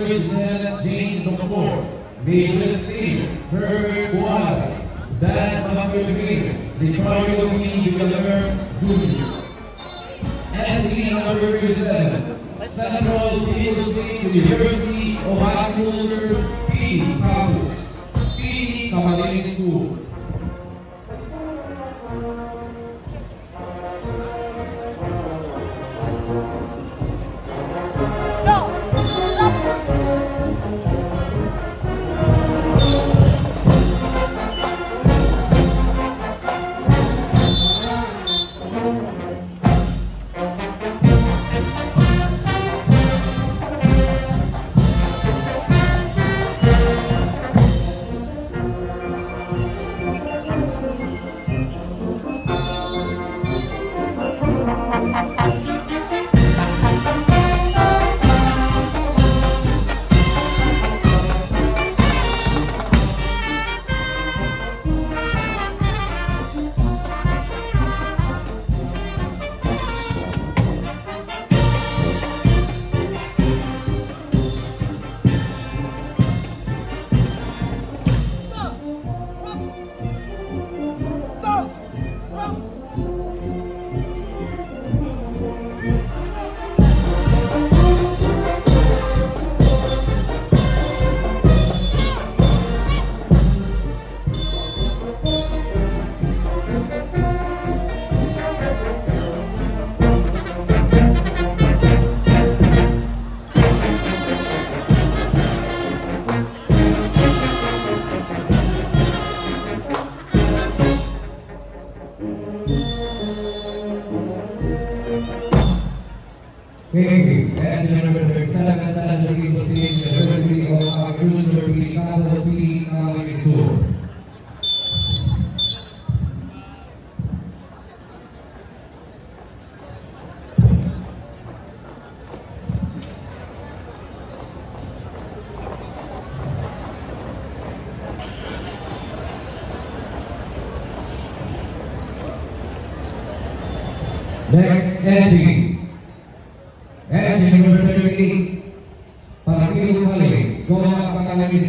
Lieutenant Jane Doctor, Major Steve, Herbert Wada, Dan Master Trainer, Ricardo P. Villamer, Jr. Entry number 37, Central Middle State University of Agriculture, P. Campus, P. Camarines Sur. Okay, and number 37, Central Middle State University of Agriculture, P. Campus, P. Camarines Sur. Next entry. Entry number 38, Paraquilo College, Zona Camarines.